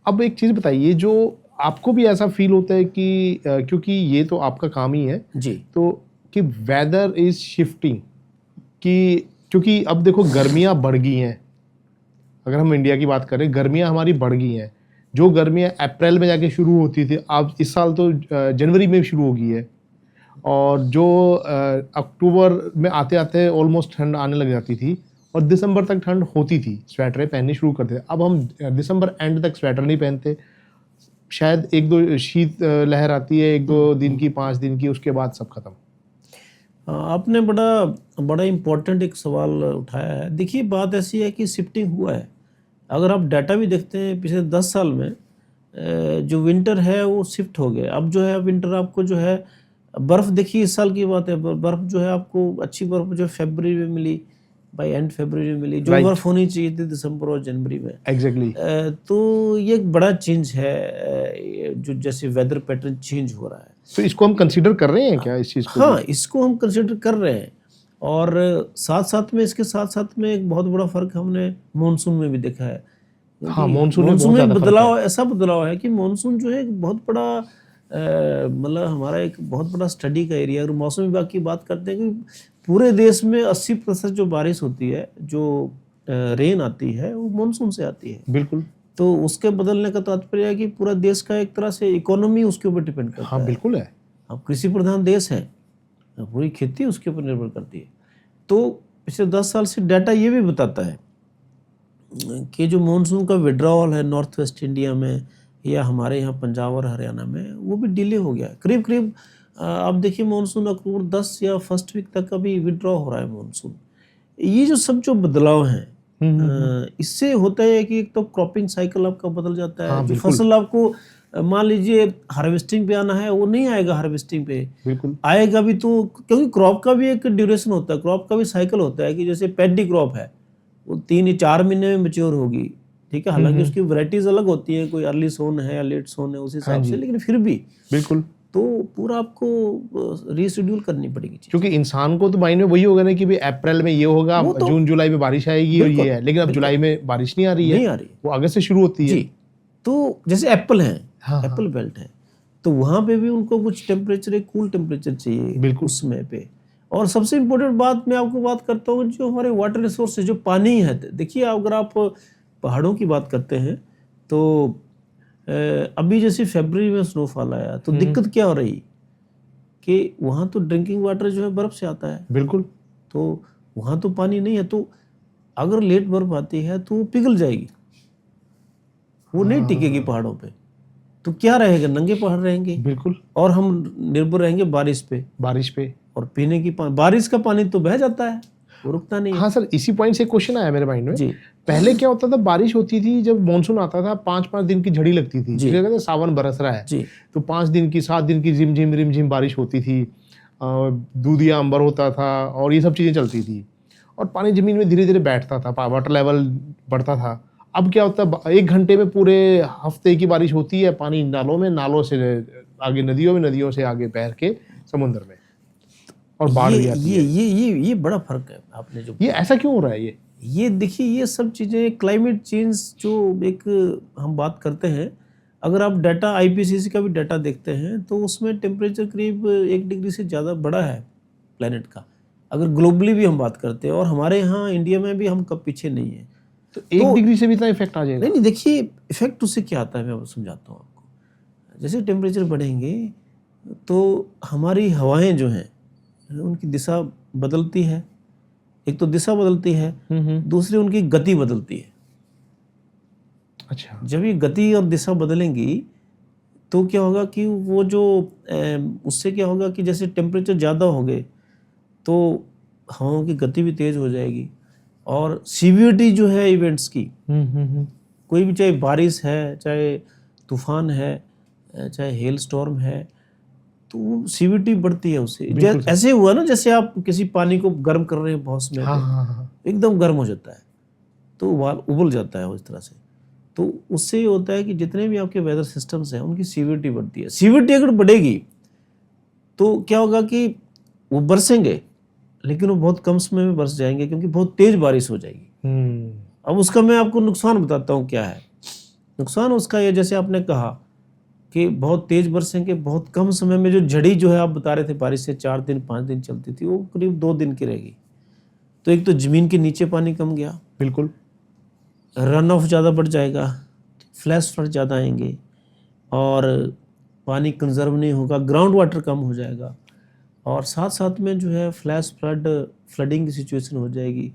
अब एक चीज़ बताइए, जो आपको भी ऐसा फील होता है कि क्योंकि ये तो आपका काम ही है जी तो, कि वेदर इज शिफ्टिंग, कि क्योंकि अब देखो गर्मियां बढ़ गई हैं, अगर हम इंडिया की बात करें गर्मियां हमारी बढ़ गई हैं। जो गर्मियां अप्रैल में जाके शुरू होती थी, अब इस साल तो जनवरी में शुरू हो गई है। और जो अक्टूबर में आते आते ऑलमोस्ट ठंड आने लग जाती थी, और दिसंबर तक ठंड होती थी, स्वेटरें पहननी शुरू करते थे। अब हम दिसंबर एंड तक स्वेटर नहीं पहनते, शायद एक दो शीत लहर आती है, एक दो दिन की, 5 दिन की, उसके बाद सब खत्म। आपने बड़ा बड़ा इम्पोर्टेंट एक सवाल उठाया है। देखिए बात ऐसी है कि शिफ्टिंग हुआ है। अगर आप डाटा भी देखते हैं पिछले 10 साल में जो विंटर है वो शिफ्ट हो गया। अब जो है विंटर आपको जो है बर्फ़, देखिए इस साल की बात है, बर्फ़ जो है आपको अच्छी बर्फ़ जो फरवरी में मिली, बाई एंड फरवरी में मिली, जो Right. बर्फ़ होनी चाहिए थी दिसंबर और जनवरी में। एग्जैक्टली। तो ये एक बड़ा चेंज है, जो जैसे वेदर पैटर्न चेंज हो रहा है। तो इसको हम कंसीडर कर रहे हैं क्या, इस चीज़ को हाँ, भी? इसको हम कंसिडर कर रहे हैं। और साथ साथ में, इसके साथ साथ में एक बहुत बड़ा फ़र्क हमने मॉनसून में भी देखा है। हाँ, क्योंकि मॉनसून में मॉनसून बहुत में ज़्यादा फर्क बदलाव, है। ऐसा बदलाव है कि मॉनसून जो है एक बहुत बड़ा मतलब हमारा एक बहुत बड़ा स्टडी का एरिया। और मौसम विभाग की बात करते हैं कि पूरे देश में 80% जो बारिश होती है, जो रेन आती है, वो मॉनसून से आती है। बिल्कुल। तो उसके बदलने का तात्पर्य है कि पूरा देश का एक तरह से इकोनॉमी उसके ऊपर डिपेंड करता हाँ है। बिल्कुल है। अब कृषि प्रधान देश है, पूरी खेती उसके ऊपर निर्भर करती है। तो पिछले 10 साल से डाटा ये भी बताता है कि जो मानसून का विड्रॉवल है नॉर्थ वेस्ट इंडिया में या हमारे यहाँ पंजाब और हरियाणा में, वो भी डिले हो गया है। करीब करीब आप देखिए मानसून अक्टूबर 10 या फर्स्ट वीक तक अभी विड्रॉ हो रहा है मानसून। ये जो सब जो बदलाव हैं, इससे होता है कि एक तो क्रॉपिंग साइकिल आपका बदल जाता है। हाँ जो बिल्कुल। फसल आपको मान लीजिए हार्वेस्टिंग पे आना है, वो नहीं आएगा हार्वेस्टिंग पे, बिल्कुल। आएगा भी तो, क्योंकि क्रॉप का भी एक ड्यूरेशन होता है, क्रॉप का भी साइकिल होता है। कि जैसे पैडी क्रॉप है, वो 3 या 4 महीने में मैच्योर होगी, ठीक है। हालांकि उसकी वैरायटीज अलग होती हैं, कोई अर्ली सोन है या लेट सोन है, उस हाँ हिसाब से, जी। लेकिन फिर भी बिल्कुल। तो पूरा आपको रीशेड्यूल करनी पड़ेगी चीज़। क्योंकि इंसान को तो माइंड में वही होगा ना कि भाई अप्रैल में ये होगा, वो तो जून जुलाई में बारिश आएगी और ये बिल्कुल है, लेकिन अब बिल्कुल जुलाई में बारिश नहीं आ रही है, नहीं आ रही वो अगस्त से शुरू होती है। जी। तो जैसे एप्पल है, हाँ हाँ एप्पल बेल्ट है, तो वहाँ पे भी उनको कुछ टेम्परेचर, एक कूल टेम्परेचर चाहिए बिल्कुल। उस समय पे। और सबसे इम्पोर्टेंट बात मैं आपको बात करता हूँ, जो हमारे वाटर रिसोर्स है, जो पानी है। देखिए अगर आप पहाड़ों की बात करते हैं तो अभी जैसे फरवरी में स्नोफॉल आया, तो दिक्कत क्या हो रही कि वहाँ तो ड्रिंकिंग वाटर जो है बर्फ़ से आता है, बिल्कुल। तो वहाँ तो पानी नहीं है। तो अगर लेट बर्फ़ आती है तो वो पिघल जाएगी, वो नहीं टिकेगी पहाड़ों पे। तो क्या रहेगा, नंगे पहाड़ रहेंगे, बिल्कुल। और हम निर्भर रहेंगे बारिश पे। बारिश पे। और पीने की बारिश का पानी तो बह जाता है, वो रुकता नहीं है। हाँ सर, इसी पॉइंट से क्वेश्चन आया मेरे माइंड में। जी पहले क्या होता था, बारिश होती थी, जब मानसून आता था 5-5 दिन की झड़ी लगती थी, जी जिसे कहते हैं सावन बरस रहा है। जी तो 5 दिन की, 7 दिन की रिमझिम बारिश होती थी, दूधिया अंबर होता था और ये सब चीज़ें चलती थी, और पानी जमीन में धीरे धीरे बैठता था, वाटर लेवल बढ़ता था। अब क्या होता है, 1 घंटे में पूरे हफ्ते की बारिश होती है, पानी नालों में, नालों से आगे नदियों में, नदियों से आगे बह के समुद्र में, और बाढ़ भी आती है। ये बड़ा फर्क है आपने जो ये ऐसा क्यों हो रहा है? ये देखिए, ये सब चीज़ें क्लाइमेट चेंज जो एक हम बात करते हैं। अगर आप डाटा आईपीसीसी का भी डाटा देखते हैं तो उसमें टेम्परेचर करीब 1 डिग्री से ज़्यादा बढ़ा है प्लेनेट का, अगर ग्लोबली भी हम बात करते हैं। और हमारे यहाँ इंडिया में भी हम कब पीछे नहीं है। तो 1 डिग्री से भी इतना इफेक्ट आ जाएगा? नहीं देखिए, इफेक्ट उससे क्या आता है, मैं आपको समझाता हूँ आपको। जैसे टेम्परेचर बढ़ेंगे तो हमारी हवाएं जो हैं उनकी दिशा बदलती है। एक तो दिशा बदलती है, दूसरी उनकी गति बदलती है। अच्छा। जब ये गति और दिशा बदलेंगी तो क्या होगा कि वो जो उससे क्या होगा कि जैसे टेम्परेचर ज़्यादा हो गए तो हवाओं की गति भी तेज़ हो जाएगी, और सीवियरिटी जो है इवेंट्स की, कोई भी, चाहे बारिश है, चाहे तूफान है, चाहे हेल स्टॉर्म है, तो सीवियरिटी बढ़ती है उससे। ऐसे हुआ ना, जैसे आप किसी पानी को गर्म कर रहे हैं बहुत समय पे, एकदम गर्म हो जाता है तो उबल जाता है उस तरह से। तो उससे ये होता है कि जितने भी आपके वेदर सिस्टम्स हैं उनकी सीवियरिटी बढ़ती है। सीवियरिटी अगर बढ़ेगी तो क्या होगा कि वो बरसेंगे, लेकिन वो बहुत कम समय में बरस जाएंगे, क्योंकि बहुत तेज बारिश हो जाएगी। अब उसका मैं आपको नुकसान बताता हूँ क्या है। नुकसान उसका ये, जैसे आपने कहा कि बहुत तेज बरसेंगे, बहुत कम समय में जो झड़ी जो है आप बता रहे थे बारिश से 4 दिन 5 दिन चलती थी, वो करीब 2 दिन की रहेगी। तो एक तो ज़मीन के नीचे पानी कम गया, बिल्कुल, रन ऑफ ज़्यादा बढ़ जाएगा, फ्लैश फ्लड ज़्यादा आएंगे और पानी कंजर्व नहीं होगा, ग्राउंड वाटर कम हो जाएगा और साथ साथ में जो है फ्लैश फ्लडिंग की सिचुएशन हो जाएगी,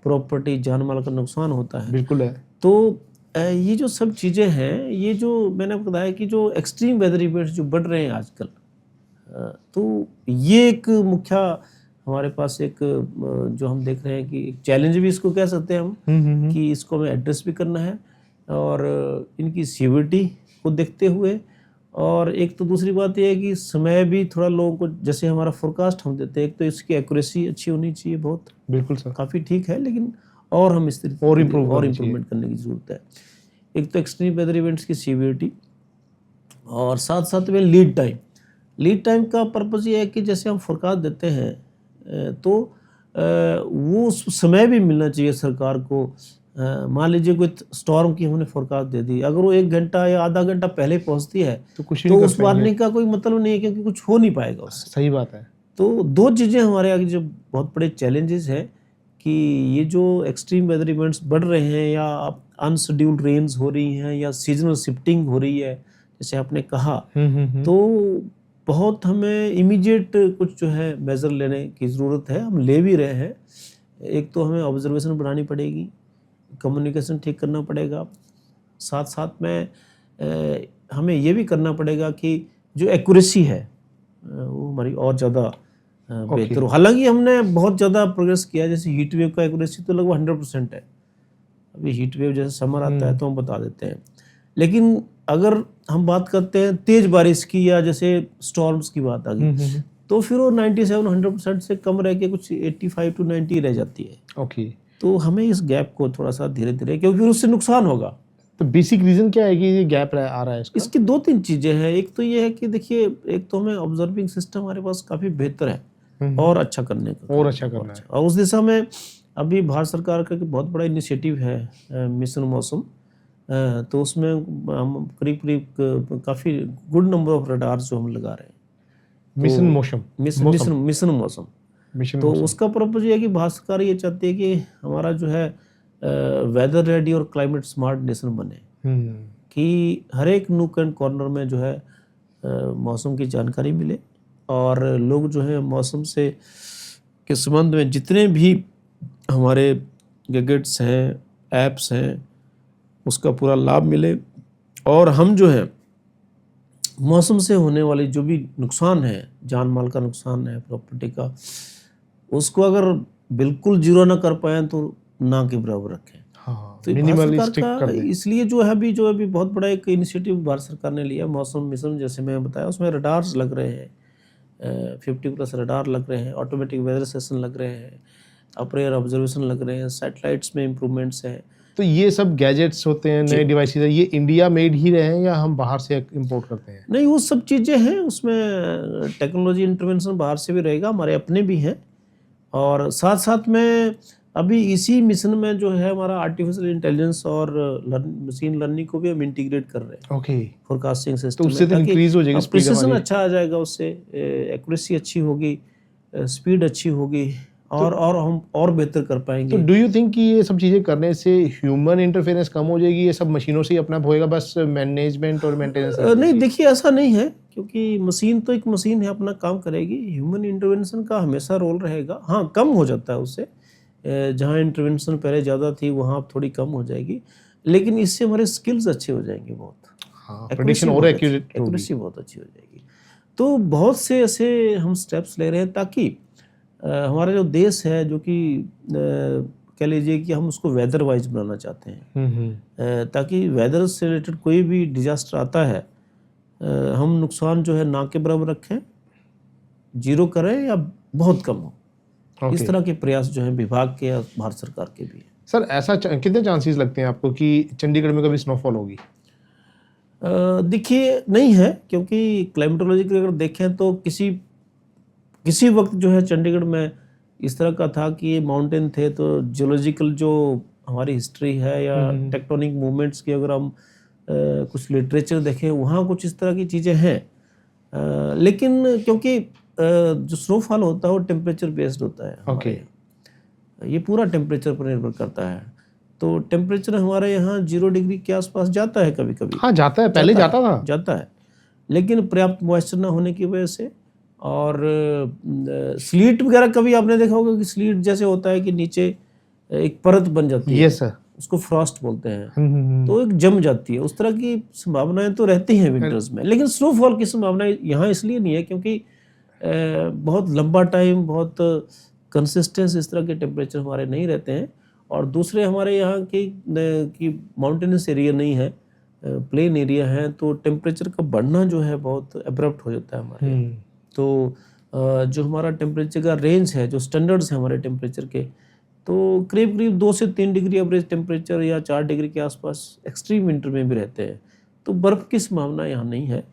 प्रॉपर्टी जान माल का नुकसान होता है। बिल्कुल है। तो ये जो सब चीज़ें हैं, ये जो मैंने आपको बताया कि जो एक्सट्रीम वेदर इवेंट्स जो बढ़ रहे हैं आजकल, तो ये एक मुख्य हमारे पास एक जो हम देख रहे हैं कि एक चैलेंज भी इसको कह सकते हैं हम, कि इसको हमें एड्रेस भी करना है और इनकी सीवियरिटी को देखते हुए। और एक तो दूसरी बात ये है कि समय भी थोड़ा लोगों को, जैसे हमारा फोरकास्ट हम देते हैं, एक तो इसकी एक्यूरेसी अच्छी होनी चाहिए, बहुत बिल्कुल सर, काफ़ी ठीक है, लेकिन और हम इस तरीके और इम्प्रूवमेंट करने की ज़रूरत है। एक तो एक्सट्रीम वेदर इवेंट्स की सीवियरिटी और साथ साथ में लीड टाइम का पर्पज़ ये है कि जैसे हम फोरकास्ट देते हैं तो वो समय भी मिलना चाहिए सरकार को। मान लीजिए कोई स्टॉर्म की हमने फोरकास्ट दे दी, अगर वो 1 घंटा या आधा घंटा पहले पहुंचती है तो उस वार्निंग का कोई मतलब नहीं है, क्योंकि कुछ हो नहीं पाएगा उससे। सही बात है। तो 2 चीज़ें हमारे आगे जो बहुत बड़े चैलेंजेस है कि ये जो एक्सट्रीम वेदर इवेंट्स बढ़ रहे हैं या अनशेड्यूल्ड रेन्स हो रही हैं या सीजनल शिफ्टिंग हो रही है, जैसे आपने कहा, तो बहुत हमें इमीडिएट कुछ जो है मेजर लेने की ज़रूरत है। हम ले भी रहे हैं। एक तो हमें ऑब्जर्वेशन बढ़ानी पड़ेगी, कम्युनिकेशन ठीक करना पड़ेगा, साथ साथ में हमें ये भी करना पड़ेगा कि जो एक्यूरेसी है वो हमारी और ज़्यादा बेहतर हो। हालांकि हमने बहुत ज़्यादा प्रोग्रेस किया है, जैसे हीट वेव का एक्यूरेसी तो लगभग 100% है। अभी हीट वेव जैसे समर आता है तो हम बता देते हैं, लेकिन अगर हम बात करते हैं तेज़ बारिश की या जैसे स्टॉर्म्स की बात आ गई, तो फिर वो 97-100% से कम रह के कुछ 85 to 90 रह जाती है। ओके, तो हमें इस गैप को थोड़ा सा धीरे धीरे, क्योंकि फिर उससे नुकसान होगा। तो बेसिक रीज़न क्या है कि ये गैप आ रहा है इसका? इसकी 2-3 चीज़ें हैं। एक तो ये है कि देखिए, एक तो हमें ऑब्जर्विंग सिस्टम हमारे पास काफ़ी बेहतर है और अच्छा करना है। और उस दिशा में अभी भारत सरकार का बहुत बड़ा इनिशिएटिव है मिशन मौसम। तो उसमें हम करीब काफ़ी गुड नंबर ऑफ रडार्स जो हम लगा रहे हैं। मिशन मौसम। तो उसका पर्पज ये है कि भारत सरकार ये चाहती है कि हमारा जो है वेदर रेडी और क्लाइमेट स्मार्ट नेशन बने, कि हर एक नूक एंड कॉर्नर में जो है मौसम की जानकारी मिले और लोग जो है मौसम से के संबंध में जितने भी हमारे गैजेट्स हैं, ऐप्स हैं, उसका पूरा लाभ मिले और हम जो है मौसम से होने वाली जो भी नुकसान है, जान माल का नुकसान है, प्रॉपर्टी का, उसको अगर बिल्कुल जीरो ना कर पाए तो ना के बराबर रखें। हाँ, तो भारत सरकार का इसलिए जो है अभी बहुत बड़ा एक इनिशिएटिव भारत सरकार ने लिया, मौसम मिशन, जैसे मैं बताया, उसमें रडार्स लग रहे हैं, 50+ रडार लग रहे हैं, ऑटोमेटिक वेदर स्टेशन लग रहे हैं, अपर एयर ऑब्जर्वेशन लग रहे हैं, सैटेलाइट्स में इम्प्रूवमेंट्स हैं। तो ये सब गैजेट्स होते हैं, नए डिवाइसेस है, ये इंडिया मेड ही रहे हैं या हम बाहर से इंपोर्ट करते हैं? नहीं, वो सब चीज़ें हैं, उसमें टेक्नोलॉजी इंटरवेंशन बाहर से भी रहेगा, हमारे अपने भी हैं। और साथ साथ में अभी इसी मिशन में जो है हमारा आर्टिफिशियल इंटेलिजेंस और मशीन लर्निंग को भी हम इंटीग्रेट कर रहे हैं। ओके, फोरकास्टिंग सिस्टम, तो उससे तो इंक्रीज हो जाएगी, प्रिसिशन अच्छा आ जाएगा, उससे एक्यूरेसी अच्छी होगी, स्पीड अच्छी होगी और हम और बेहतर कर पाएंगे। तो डू यू थिंक कि ये सब चीज़ें करने से ह्यूमन इंटरफेरेंस कम हो जाएगी, ये सब मशीनों से ही अपना होएगा, बस मैनेजमेंट और मेंटेनेंस? नहीं, देखिए ऐसा नहीं है, क्योंकि मशीन तो एक मशीन है, अपना काम करेगी। ह्यूमन इंटरवेंशन का हमेशा रोल रहेगा। हाँ, कम हो जाता है उससे, जहाँ इंटरवेंशन पहले ज़्यादा थी वहाँ अब थोड़ी कम हो जाएगी, लेकिन इससे हमारे स्किल्स अच्छे हो जाएंगे बहुत। हाँ, प्रेडिक्शन और एक्यूरेसी बहुत अच्छी हो जाएगी। तो बहुत से ऐसे हम स्टेप्स ले रहे हैं ताकि हमारा जो देश है, जो कि कह लीजिए कि हम उसको वेदर वाइज बनाना चाहते हैं, ताकि वेदर से रिलेटेड कोई भी डिजास्टर आता है, हम नुकसान जो है ना के बराबर रखें, जीरो करें या बहुत कम हो। इस तरह के प्रयास जो है विभाग के या भारत सरकार के भी है। सर, ऐसा कितने चांसेस लगते हैं आपको कि चंडीगढ़ में कभी स्नोफॉल होगी? देखिए, नहीं है, क्योंकि क्लाइमेटोलॉजिकली अगर देखें तो किसी वक्त जो है चंडीगढ़ में इस तरह का था कि ये माउंटेन थे, तो जियोलॉजिकल जो हमारी हिस्ट्री है या टेक्टोनिक मूवमेंट्स की अगर हम कुछ लिटरेचर देखें, वहाँ कुछ इस तरह की चीज़ें हैं। लेकिन क्योंकि जो स्नोफॉल होता है वो टेम्परेचर बेस्ड होता है हमारे यहाँ। ये पूरा टेम्परेचर पर निर्भर करता है। तो टेम्परेचर हमारे यहाँ 0 डिग्री के आसपास जाता है कभी कभी। हाँ जाता है, पहले जाता था। लेकिन पर्याप्त मॉइस्चर ना होने की वजह से, और स्लीट वगैरह कभी आपने देखा होगा कि स्लीट जैसे होता है कि नीचे एक परत बन जाती है। Yes sir. उसको फ्रॉस्ट बोलते हैं। तो एक जम जाती है। उस तरह की संभावनाएं तो रहती हैं विंटर्स में, लेकिन स्नोफॉल की संभावनाएं यहाँ इसलिए नहीं है क्योंकि बहुत लंबा टाइम, बहुत कंसिस्टेंस इस तरह के टेम्परेचर हमारे नहीं रहते हैं। और दूसरे हमारे यहाँ की माउंटेनस एरिया नहीं है, प्लेन एरिया है, तो टेम्परेचर का बढ़ना जो है बहुत एब्रप्ट हो जाता है हमारे यहाँ। तो जो हमारा टेम्परेचर का रेंज है, जो स्टैंडर्ड्स हैं हमारे टेम्परेचर के, तो करीब करीब 2 से 3 डिग्री एवरेज टेम्परेचर या 4 डिग्री के आसपास एक्सट्रीम विंटर में भी रहते हैं। तो बर्फ़ की संभावना यहाँ नहीं है।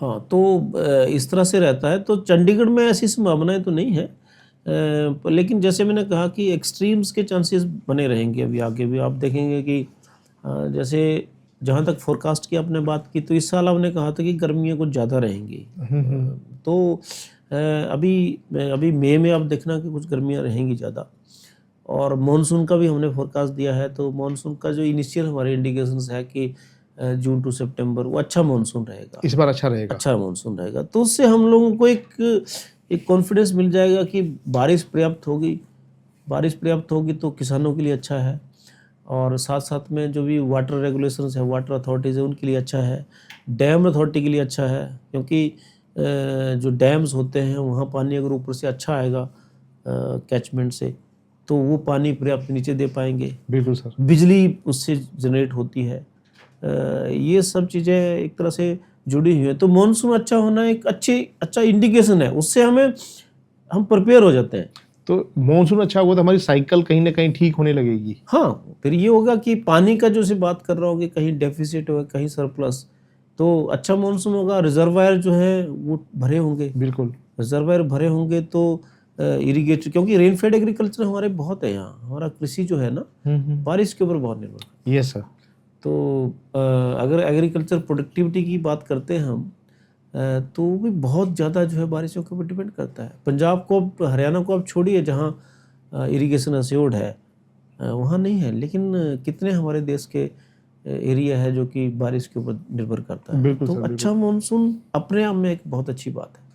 हाँ, तो इस तरह से रहता है। तो चंडीगढ़ में ऐसी संभावनाएं तो नहीं है, लेकिन जैसे मैंने कहा कि एक्सट्रीम्स के चांसेस बने रहेंगे अभी आगे भी। आप देखेंगे कि जैसे जहाँ तक फोरकास्ट की आपने बात की, तो इस साल आपने कहा था कि गर्मियाँ कुछ ज़्यादा रहेंगी। तो अभी मई में आप देखना कि कुछ गर्मियाँ रहेंगी ज़्यादा। और मॉनसून का भी हमने फोरकास्ट दिया है, तो मॉनसून का जो इनिशियल हमारे इंडिकेशंस है कि जून टू सितंबर वो अच्छा मॉनसून रहेगा, इस बार अच्छा रहेगा, अच्छा मॉनसून रहेगा। तो उससे हम लोगों को एक कॉन्फिडेंस मिल जाएगा कि बारिश पर्याप्त होगी तो किसानों के लिए अच्छा है, और साथ साथ में जो भी वाटर रेगुलेशंस है, वाटर अथॉरिटीज़ है, उनके लिए अच्छा है, डैम अथॉरिटी के लिए अच्छा है, क्योंकि जो डैम्स होते हैं वहाँ पानी अगर ऊपर से अच्छा आएगा कैचमेंट से, तो वो पानी पर्याप्त नीचे दे पाएंगे। बिल्कुल सर। बिजली उससे जनरेट होती है। ये सब चीज़ें एक तरह से जुड़ी हुई हैं। तो मॉनसून अच्छा होना एक अच्छा इंडिकेशन है, उससे हम प्रिपेयर हो जाते हैं। तो मॉनसून अच्छा हुआ तो हमारी साइकिल कहीं ना कहीं ठीक होने लगेगी। हाँ, फिर ये होगा कि पानी का जो से बात कर रहा हूँ कि कहीं डेफिसिट होगा, कहीं सरप्लस, तो अच्छा मॉनसून होगा, रिजर्वायर जो है वो भरे होंगे। बिल्कुल, रिजर्वायर भरे होंगे तो इरीगेट, क्योंकि रेनफेड एग्रीकल्चर हमारे बहुत है यहाँ। हमारा कृषि जो है ना, बारिश के ऊपर बहुत निर्भर। Yes sir. तो अगर एग्रीकल्चर प्रोडक्टिविटी की बात करते हैं हम, तो भी बहुत ज़्यादा जो है बारिशों के ऊपर डिपेंड करता है। पंजाब को, हरियाणा को आप छोड़िए, जहाँ इरिगेशन अश्योर्ड है, वहाँ नहीं है, लेकिन कितने हमारे देश के एरिया है जो कि बारिश के ऊपर निर्भर करता है। तो अच्छा मॉनसून अपने आप में एक बहुत अच्छी बात है।